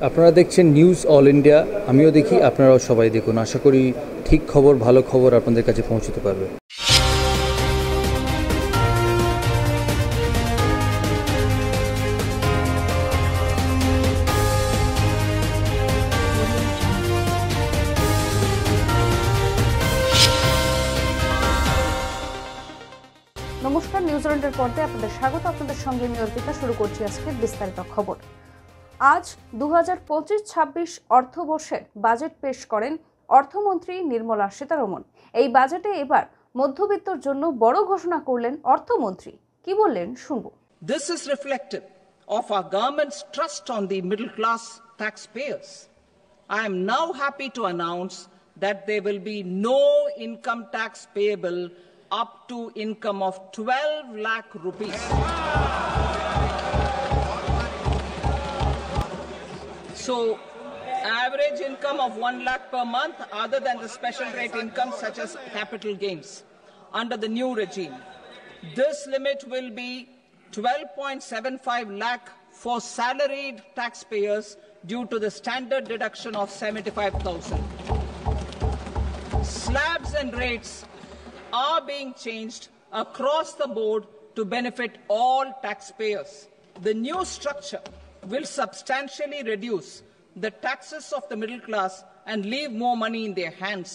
আপনারা দেখছেন news all India. আমিও দেখি, আপনারাও সবাই দেখুন। আশা করি ঠিক খবর, ভালো খবর আপনাদের কাছে পৌঁছতে পারবে। নমস্কার, নিউজিল্যান্ডের পর্দায় আপনাদের স্বাগত। আপনাদের সঙ্গে আমি অর্পিতা। শুরু করছি আজকের বিস্তারিত খবর। আজ 2025-26 অর্থবর্ষের বাজেট পেশ করেন অর্থমন্ত্রী নির্মলা সীতারমণ। এই বাজেটে এবার মধ্যবিত্তর জন্য বড় ঘোষণা করলেন অর্থমন্ত্রী। কি বললেন শুনবো। This is reflective of our government's trust on the middle class taxpayers. I am now happy to announce that there will be no income tax payable up to income of 12 lakh rupees. So, average income of 1 lakh per month other than the special rate income such as capital gains under the new regime. This limit will be 12.75 lakh for salaried taxpayers due to the standard deduction of 75,000. Slabs and rates are being changed across the board to benefit all taxpayers. The new structure will substantially reduce the taxes of the middle class and leave more money in their hands,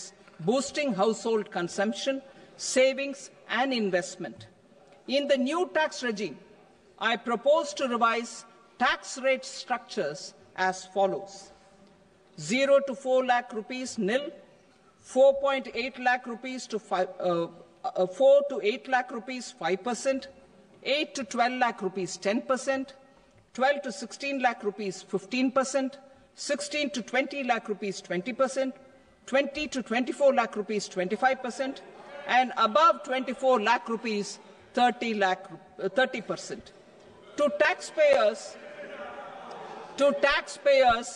boosting household consumption, savings and investment. In the new tax regime, I propose to revise tax rate structures as follows: 0 to 4 lakh rupees nil, 4.8 lakh rupees to 4 to 8 lakh rupees 5%, 8 to 12 lakh rupees 10%, 12 to 16 lakh rupees 15%, 16 to 20 lakh rupees 20%, 20 to 24 lakh rupees 25%, and above 24 lakh rupees 30%. To taxpayers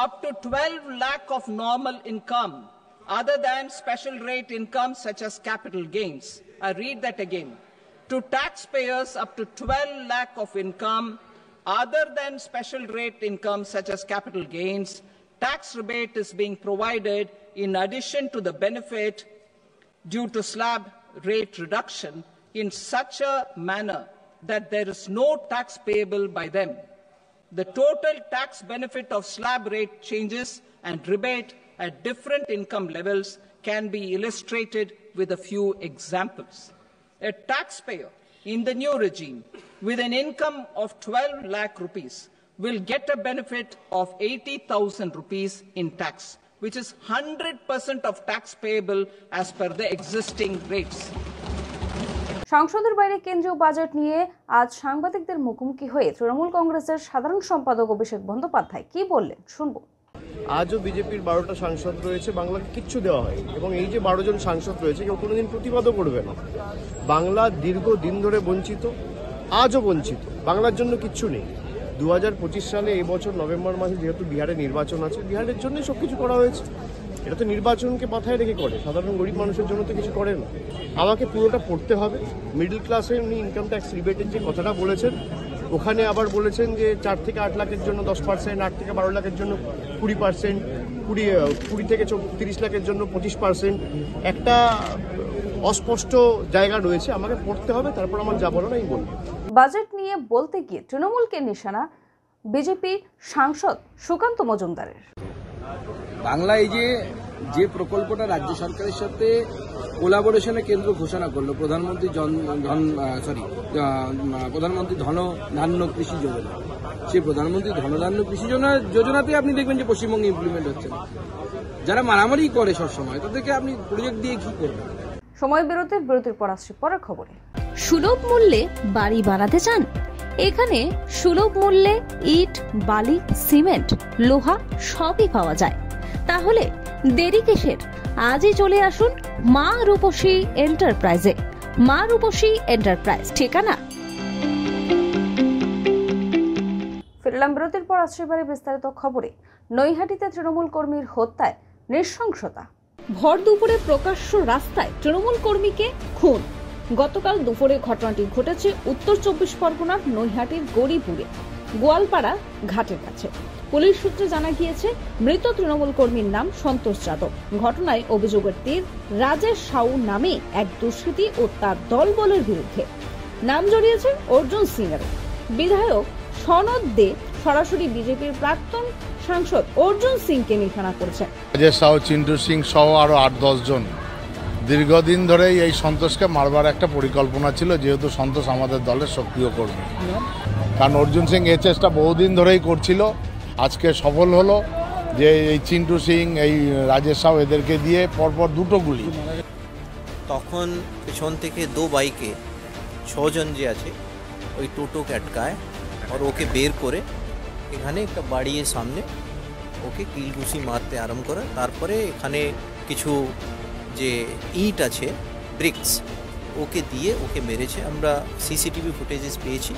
up to 12 lakh of normal income other than special rate income such as capital gains. I read that again. To taxpayers up to 12 lakh of income other than special rate income such as capital gains, tax rebate is being provided in addition to the benefit due to slab rate reduction in such a manner that there is no tax payable by them. The total tax benefit of slab rate changes and rebate at different income levels can be illustrated with a few examples. A taxpayer in the new regime with an income of 12 lakh rupees will get a benefit of 80,000 rupees in tax, which is 100% of tax payable as per the existing rates. সংসদের বাইরে কেন্দ্রীয় budget নিয়ে আজ সাংবাদিকদের মুখোমুখি হয়ে তৃণমূল কংগ্রেসের সাধারণ সম্পাদক অভিষেক বন্দ্যোপাধ্যায় কি বললেন শুনবো। আজও বিজেপির 12টা সাংসদ রয়েছে, বাংলাকে কিচ্ছু দেওয়া হয়, এবং এই যে 12 জন সাংসদ রয়েছে কেউ কোনোদিন প্রতিবাদও করবে না। বাংলা দীর্ঘদিন ধরে বঞ্চিত, আজও বঞ্চিত, বাংলার জন্য কিচ্ছু নেই। 2025 সালে এই বছর নভেম্বর মাসে যেহেতু বিহারে নির্বাচন আছে, বিহারের জন্যই সবকিছু করা হয়েছে। এটা তো নির্বাচনকে মাথায় রেখে করে, সাধারণ গরিব মানুষের জন্য তো কিছু করে না। আমাকে পুরোটা পড়তে হবে। মিডল ক্লাসে উনি ইনকাম ট্যাক্স রিবেটের যে কথাটা বলেছেন, ওখানে আবার বলেছেন যে 4 থেকে 8 লাখের জন্য 10%, 8 থেকে 12 লাখের জন্য 20%, 20 থেকে 30 লাখের জন্য 25%। একটা অস্পষ্ট জায়গা রয়েছে, আমাকে পড়তে হবে, তারপর আমার যা বলার আমি বলবো। বাজেট নিয়ে বলতে গিয়ে তৃণমূলকে নিশানা বিজেপি সাংসদ সুকান্ত মজুমদারের। বাংলা এই যে প্রকল্পটা রাজ্য সরকারের সাথে কোলাবোরেশনে কেন্দ্র ঘোষণা করলো, প্রধানমন্ত্রী ধনধান্য কৃষি যোজনা, সেই প্রধানমন্ত্রী ধনধান্য কৃষি যোজনাতে আপনি দেখবেন যে পশ্চিমবঙ্গে ইমপ্লিমেন্ট হচ্ছে না। যারা মারামারি করে সবসময়, তাদেরকে আপনি প্রজেক্ট দিয়ে কি করবেন? সময় বিরতির পর আসছে পরের খবরে। সুলভ মূল্যে বাড়ি বানাতে চান? এখানে সুলভ মূল্যে ইট, বালি, সিমেন্ট, লোহা সবই পাওয়া যায়। তাহলে দেরি কিসের? আজই চলে আসুন মা রূপসী এন্টারপ্রাইজে। মা রূপসী এন্টারপ্রাইজ ঠিকানা। ফিরলাম বিরতির পর আসছে এবারে বিস্তারিত খবরে। নৈহাটিতে তৃণমূল কর্মীর হত্যায় নৃশংসতা। ভর দুপুরে প্রকাশ্য রাস্তায় তৃণমূল কর্মীকে খুন। গতকাল দুপুরে ঘটনাটি ঘটেছে উত্তর 24 পরগনার নৈহাটির গৌরীপুরে গোয়ালপাড়া ঘাটের কাছে। পুলিশ সূত্রে জানা গিয়েছে মৃত তৃণমূল কর্মীর নাম সন্তোষ যাদব। ঘটনায় অভিযোগের তীর রাজেশ সাউ নামে এক দুষ্কৃতী ও তার দলবলের বিরুদ্ধে। নাম জড়িয়েছে অর্জুন সিং এর। বিধায়ক সনদ দে সরাসরি বিজেপির প্রাক্তন সাংসদ অর্জুন সিংকে নিশানা করেছেন। রাজেশ সাউ, চিন্টু সিং সহ আরো 8-10 জন দীর্ঘদিন ধরেই এই সন্তোষকে মারবার একটা পরিকল্পনা ছিল, যেহেতু সন্তোষ আমাদের দলের সক্রিয় কর্মী। কারণ অর্জুন সিং এই চেষ্টা বহুদিন ধরেই করছিল, আজকে সফল হলো যে এই চিন্টু সিং, এই রাজেশ সাউ এদেরকে দিয়ে পরপর 2টো গুলি। তখন পেছন থেকে 2 বাইকে 6 জন যে আছে ওই টোটোকে আটকায় আর ওকে বের করে এখানে একটা বাড়ির সামনে ওকে কিলঘুষি মারতে আরম্ভ করে। তারপরে এখানে কিছু যে ইট আছে, ব্রিক্স, ওকে দিয়ে ওকে মেরেছে। আমরা সিসিটিভি ফুটেজেস পেয়েছি,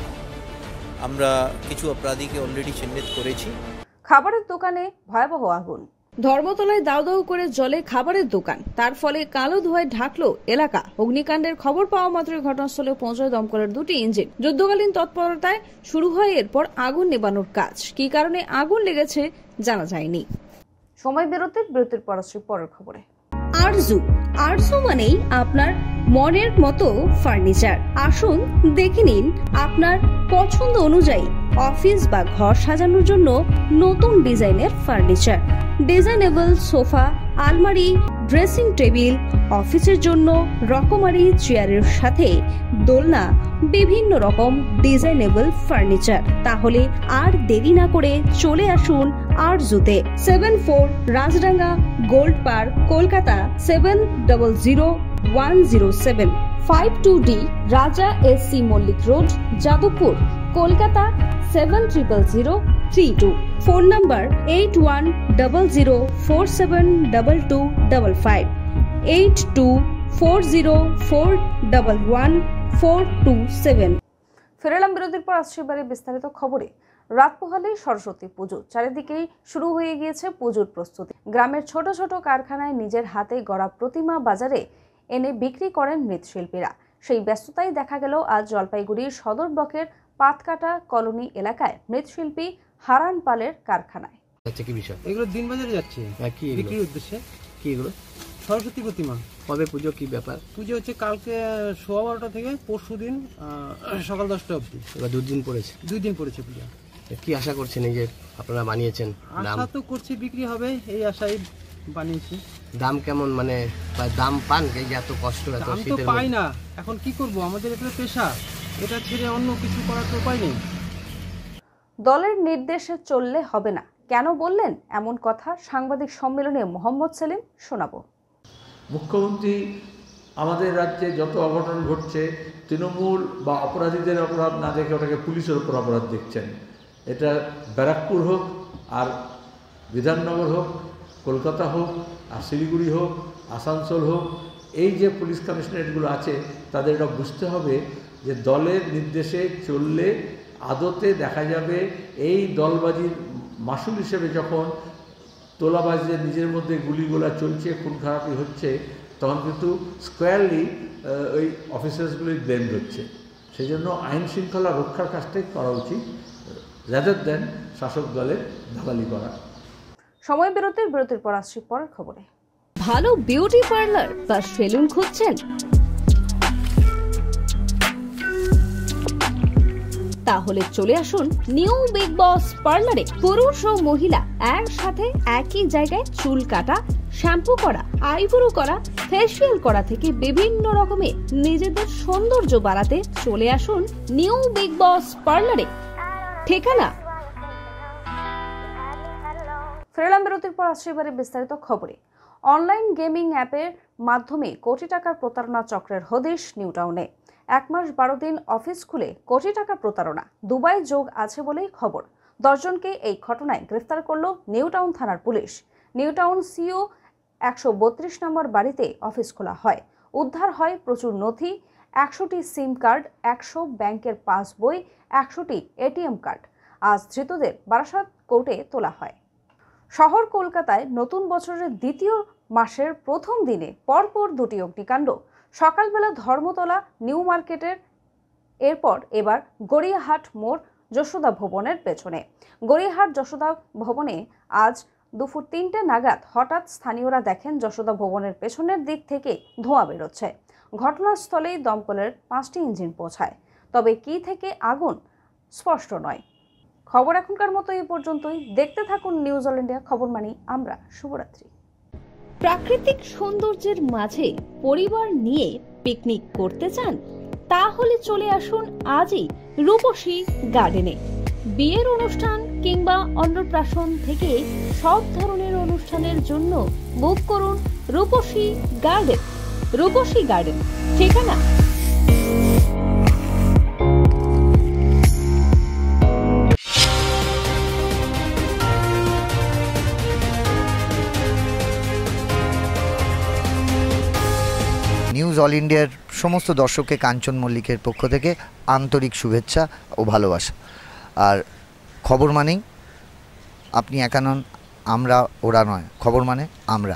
আমরা কিছু অপরাধীকে অলরেডি চিহ্নিত করেছি। খাবারের দোকানে ভয়াবহ আগুন। ধর্মতলায় দাউ দাউ করে জ্বলে খাবারের দোকান, তার ফলে কালো ধোঁয়ায় ঢাকলো এলাকা। অগ্নিকাণ্ডের খবর পাওয়া মাত্রই ঘটনাস্থলে পৌঁছায় দমকলের 2টি ইঞ্জিন। যুদ্ধকালীন তৎপরতায় শুরু হয় এরপর আগুন নেভানোর কাজ। কী কারণে আগুন লেগেছে জানা যায়নি। সময় বিরতির পর আসছি পরের খবরে। আরজু মানেই আপনার মনের মতো ফার্নিচার। আসুন দেখে নিন আপনার পছন্দ অনুযায়ী অফিস বা ঘর সাজানোর জন্য নতুন ডিজাইনের ফার্নিচার। ডিজাইনেবল সোফা, আলমারি, ড্রেসিং টেবিল, অফিসের জন্য রকমারি চেয়ারের সাথে দোলনা, বিভিন্ন রকম ডিজাইনেবল ফার্নিচার। তাহলে আর দেরি না করে চলে আসুন আরজুতে। 74 Rajdanga Gold Park, Kolkata 700107। 52D Raja SC Mallick Road, Jadavpur, Kolkata 700032। Phone number 8100472255, 8240411427। ফেরালাম বিরতির পর আসছে এবারে বিস্তারিত খবরে। রাত পোহালেই সরস্বতী পুজো, চারিদিকেই শুরু হয়ে গিয়েছে পুজোর প্রস্তুতি। গ্রামের ছোট ছোট কারখানায় নিজের হাতে গড়া প্রতিমা বাজারে এনে বিক্রি করেন মৃৎশিল্পীরা। সেই ব্যস্ততাই দেখা গেল আজ জলপাইগুড়ির সদর ব্লকের পাতকাটা কলোনি এলাকায় মৃৎশিল্পী হারান পালের কারখানায়। কি বিষয় এগুলো? দিনবাজারে যাচ্ছে বিক্রির উদ্দেশ্যে। কি এগুলো? সরস্বতী প্রতিমা। কবে পুজো, কি ব্যাপার? পুজো হচ্ছে কালকে 12:15 থেকে পরশু দিন সকাল 10টা অবধি। এবার 2 দিন পড়েছে। 2 দিন পড়েছে পূজা। কি আশা করছেন এই যে আপনারা বানিয়েছেন? আশা তো করছি বিক্রি হবে, এই আশাই বানিয়েছি। দাম কেমন, মানে দাম পান? এই যে এত কষ্ট, এত শীতের মধ্যে পাই না। এখন কি করব, আমাদের এটা পেশা, এটা ছেড়ে অন্য কিছু করার তো উপায় নেই। দলের নির্দেশে চললে হবে না, কেন বললেন এমন কথা সাংবাদিক সম্মেলনে মোহাম্মদ সেলিম? শোনাবো। মুখ্যমন্ত্রী আমাদের রাজ্যে যত অঘটন ঘটছে, তৃণমূল বা অপরাধীদের অপরাধ না দেখে ওটাকে পুলিশের ওপর অপরাধ দেখছেন। এটা ব্যারাকপুর হোক, আর বিধাননগর হোক, কলকাতা হোক, আর শিলিগুড়ি হোক, আসানসোল হোক, এই যে পুলিশ কমিশনারেটগুলো আছে তাদের এটা বুঝতে হবে যে দলের নির্দেশে চললে আদতে দেখা যাবে এই দলবাজির মাসুল হিসেবে যখন তোলাবাজদের নিজের মধ্যে গুলিগোলা চলছে, খুন খারাপি হচ্ছে, তখন কিন্তু স্কোয়ারলি ওই অফিসার্সগুলি ব্লেম হচ্ছে। সেই জন্য আইন শৃঙ্খলা রক্ষার কাজটাই করা উচিত, রাদার দেন শাসক দলের দালালি করা। সময় বিরতির পর আসছি পরের খবরে। ভালো বিউটি পার্লার বা সেলুন খুঁজছেন? তাহলে চলে আসুন নিউ বিগ বস পার্লারে। পুরুষ ও মহিলা একসাথে একই জায়গায় চুল কাটা, শ্যাম্পু করা, আইব্রো করা, ফেসিয়াল করা থেকে বিভিন্ন রকমের নিজেদের সৌন্দর্য বাড়াতে চলে আসুন নিউ বিগ বস পার্লারে। ঠিকানা ফেরালাম বিরতির পর আসছে এবারে বিস্তারিত খবরে। অনলাইন গেমিং অ্যাপের মাধ্যমে কোটি টাকার প্রতারণা চক্রের হদিশ নিউ টাউনে। 1 মাস 12 দিন অফিস খুলে কোটি টাকা প্রতারণা, দুবাই যোগ আছে বলেই খবর। 10 জনকে এই ঘটনায় গ্রেফতার করল নিউ টাউন থানার পুলিশ। নিউ টাউন সিও 132 নম্বর বাড়িতে অফিস খোলা হয়। উদ্ধার হয় প্রচুর নথি, 100টি সিম কার্ড, 100 ব্যাংকের পাসবই, 100টি এটিএম কার্ড। আজ ধৃতদের বারাসাত কোর্টে তোলা হয়। শহর কলকাতায় নতুন বছরের দ্বিতীয় মাসের প্রথম দিনে পরপর 2টি অগ্নিকাণ্ড। সকালবেলা ধর্মতলা নিউ মার্কেটের, এরপর এবার গড়িয়াহাট মোড় যশোদা ভবনের পেছনে। গড়িয়াহাট যশোদা ভবনে আজ দুপুর 3টে নাগাদ হঠাৎ স্থানীয়রা দেখেন যশোদা ভবনের পেছনের দিক থেকে ধোঁয়া বেরোচ্ছে। ঘটনাস্থলেই দমকলের 5টি ইঞ্জিন পৌঁছায়, তবে কি থেকে আগুন স্পষ্ট নয়। খবর এখনকার মতো এই পর্যন্তই। দেখতে থাকুন নিউজ অল ইন্ডিয়া, খবর মানি আমরা। শুভরাত্রি। প্রাকৃতিক সৌন্দর্যের মাঝে পরিবার নিয়ে পিকনিক করতে চান? তাহলে চলে আসুন আজই রূপসী গার্ডেনে। বিয়ের অনুষ্ঠান কিংবা অন্নপ্রাশন থেকে সব ধরনের অনুষ্ঠানের জন্য বুক করুন রূপসী গার্ডেন। রূপসী গার্ডেন ঠিকানা নিউজ অল ইন্ডিয়ার সমস্ত দর্শককে কাঞ্চন মল্লিকের পক্ষ থেকে আন্তরিক শুভেচ্ছা ও ভালোবাসা। আর খবর মানেই আপনি একা নন, আমরা ওরা নয়, খবর মানে আমরা।